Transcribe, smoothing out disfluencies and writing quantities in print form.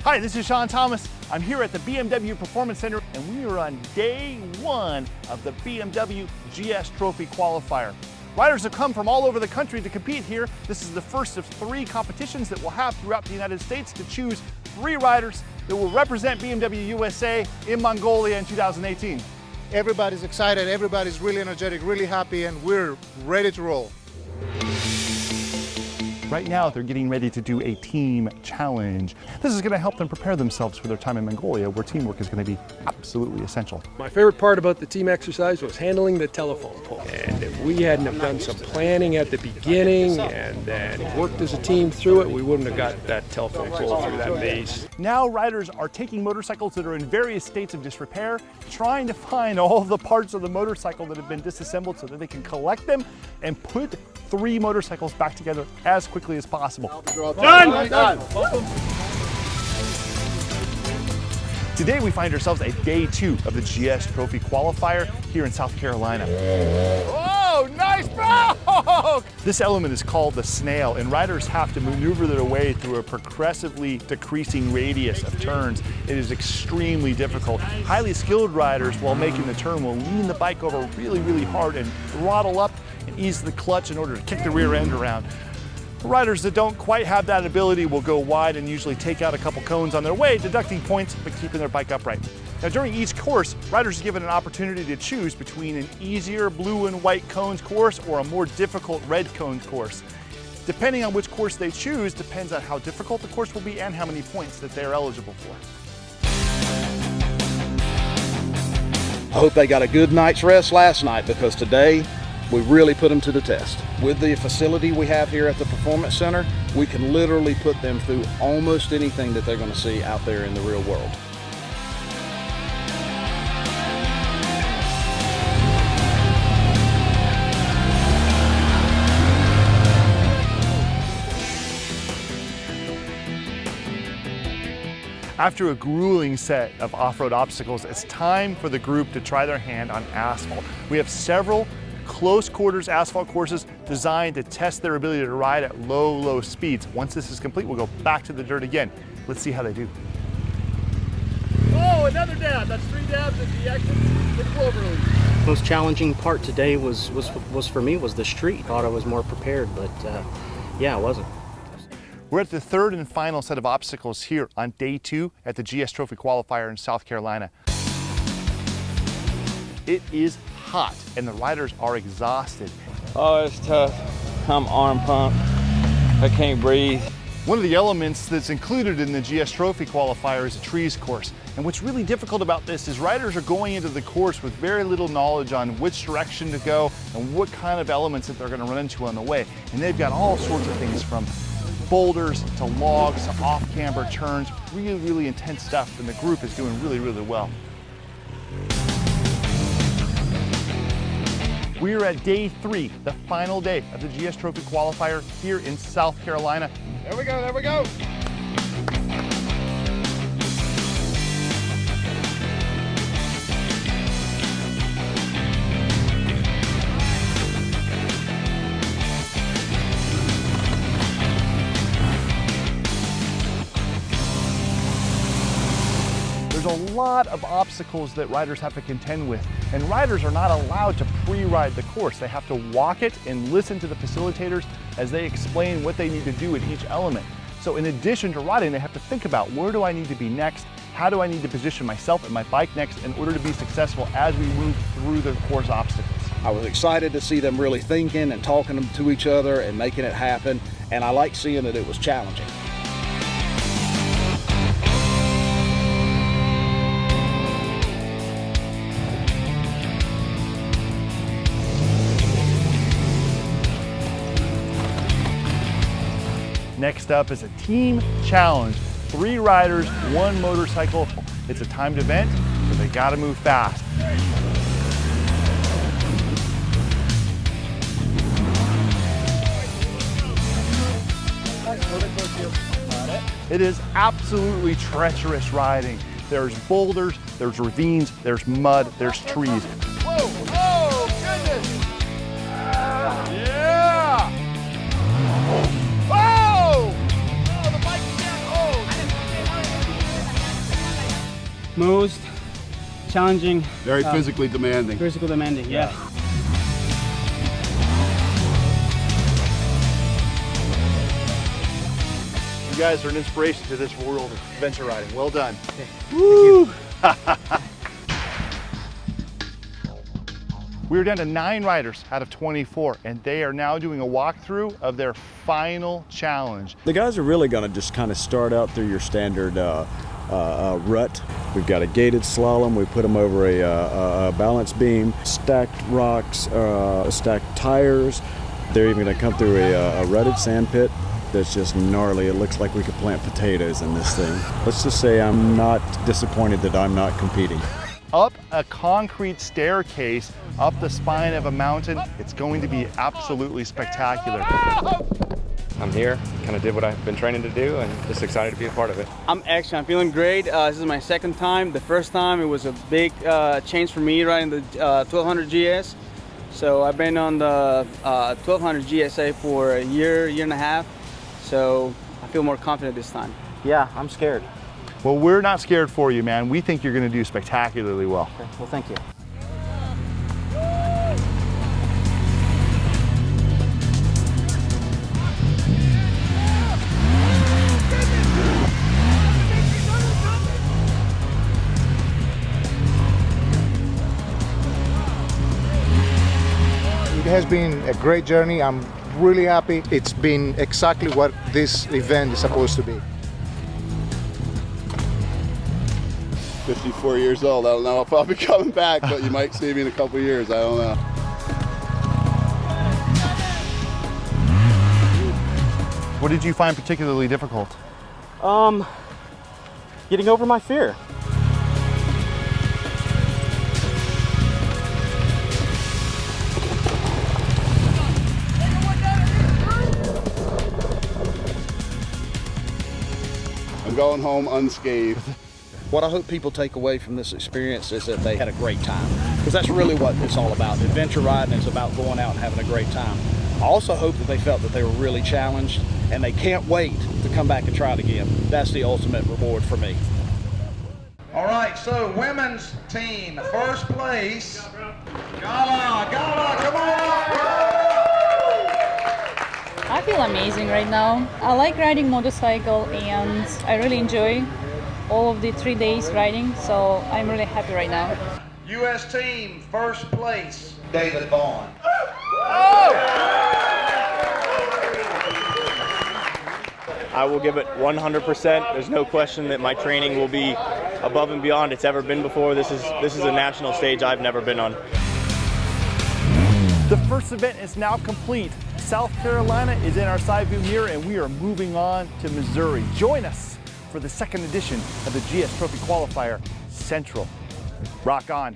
Hi, this is Sean Thomas. I'm here at the BMW Performance Center, and we are on day one of the BMW GS Trophy Qualifier. Riders have come from all over the country to compete here. This is the first of 3 competitions that we'll have throughout the United States to choose 3 riders that will represent BMW USA in Mongolia in 2018. Everybody's excited, everybody's really energetic, really happy, and we're ready to roll. Right now, they're getting ready to do a team challenge. This is going to help them prepare themselves for their time in Mongolia, where teamwork is going to be absolutely essential. My favorite part about the team exercise was handling the telephone pole. And if we hadn't have done some planning at the beginning and then worked as a team through it, we wouldn't have got that telephone pole through that maze. Now riders are taking motorcycles that are in various states of disrepair, trying to find all of the parts of the motorcycle that have been disassembled so that they can collect them and put 3 motorcycles back together as quickly as possible. Done! Today we find ourselves at day 2 of the GS Trophy Qualifier here in South Carolina. Oh, nice stroke! This element is called the snail, and riders have to maneuver their way through a progressively decreasing radius of turns. It is extremely difficult. Highly skilled riders, while making the turn, will lean the bike over really, really hard and throttle up and ease the clutch in order to kick the rear end around. Riders that don't quite have that ability will go wide and usually take out a couple cones on their way, deducting points but keeping their bike upright. Now during each course, riders are given an opportunity to choose between an easier blue and white cones course or a more difficult red cones course. Depending on which course they choose depends on how difficult the course will be and how many points that they're eligible for. I hope they got a good night's rest last night, because today we really put them to the test. With the facility we have here at the Performance Center, we can literally put them through almost anything that they're going to see out there in the real world. After a grueling set of off-road obstacles, it's time for the group to try their hand on asphalt. We have several close quarters asphalt courses designed to test their ability to ride at low speeds. Once this is complete, we'll go back to the dirt again. Let's see how they do. Oh, another dab. That's 3 dabs at the exit. The cloverleaf. Most challenging part today was for me was the street. Thought I was more prepared, but yeah, I wasn't. We're at the 3rd and final set of obstacles here on day 2 at the GS Trophy Qualifier in South Carolina. It is hot and the riders are exhausted. Oh, it's tough. I'm arm pumped. I can't breathe. One of the elements that's included in the GS Trophy Qualifier is a trees course. And what's really difficult about this is riders are going into the course with very little knowledge on which direction to go and what kind of elements that they're going to run into on the way. And they've got all sorts of things from boulders to logs to off-camber turns, really intense stuff, and the group is doing really well. We're at day 3, the final day of the GS Trophy Qualifier here in South Carolina. There we go, there we go. There's a lot of obstacles that riders have to contend with, and riders are not allowed to pre-ride the course. They have to walk it and listen to the facilitators as they explain what they need to do at each element. So in addition to riding, they have to think about, where do I need to be next? How do I need to position myself and my bike next in order to be successful as we move through the course obstacles? I was excited to see them really thinking and talking to each other and making it happen, and I like seeing that it was challenging. Next up is a team challenge. 3 riders, 1 motorcycle. It's a timed event, so they gotta move fast. It is absolutely treacherous riding. There's boulders, there's ravines, there's mud, there's trees. Whoa, oh, goodness. Yeah. Oh! Oh, the bike is down. Oh! most challenging, Very physically demanding. physical demanding. Yeah. You guys are an inspiration to this world of adventure riding. Well done. Woo! We were down to 9 riders out of 24, and they are now doing a walkthrough of their final challenge. The guys are really going to just kind of start out through your standard rut. We've got a gated slalom. We put them over a balance beam, stacked rocks, stacked tires. They're even going to come through a rutted sand pit that's just gnarly. It looks like we could plant potatoes in this thing. Let's just say I'm not disappointed that I'm not competing. Up a concrete staircase, up the spine of a mountain. It's going to be absolutely spectacular. I'm here, kind of did what I've been training to do, and just excited to be a part of it. I'm feeling great. This is my second time. The first time it was a big change for me riding the 1200 GS. So I've been on the 1200 GSA for a year and a half. So I feel more confident this time. Yeah, I'm scared. Well, we're not scared for you, man. We think you're going to do spectacularly well. Okay, well, thank you. It has been a great journey. I'm really happy. It's been exactly what this event is supposed to be. 54 years old. I don't know if I'll be coming back, but you might see me in a couple years. I don't know. What did you find particularly difficult? Getting over my fear. I'm going home unscathed. What I hope people take away from this experience is that they had a great time, because that's really what it's all about. Adventure riding is about going out and having a great time. I also hope that they felt that they were really challenged and they can't wait to come back and try it again. That's the ultimate reward for me. All right, so women's team, first place. Gala, come on! I feel amazing right now. I like riding motorcycle and I really enjoy all of the 3 days riding, so I'm really happy right now. U.S. team, first place, David Vaughn. I will give it 100%. There's no question that my training will be above and beyond it's ever been before. This is a national stage I've never been on. The first event is now complete. South Carolina is in our side view mirror, and we are moving on to Missouri. Join us for the second edition of the GS Trophy Qualifier Central. Rock on.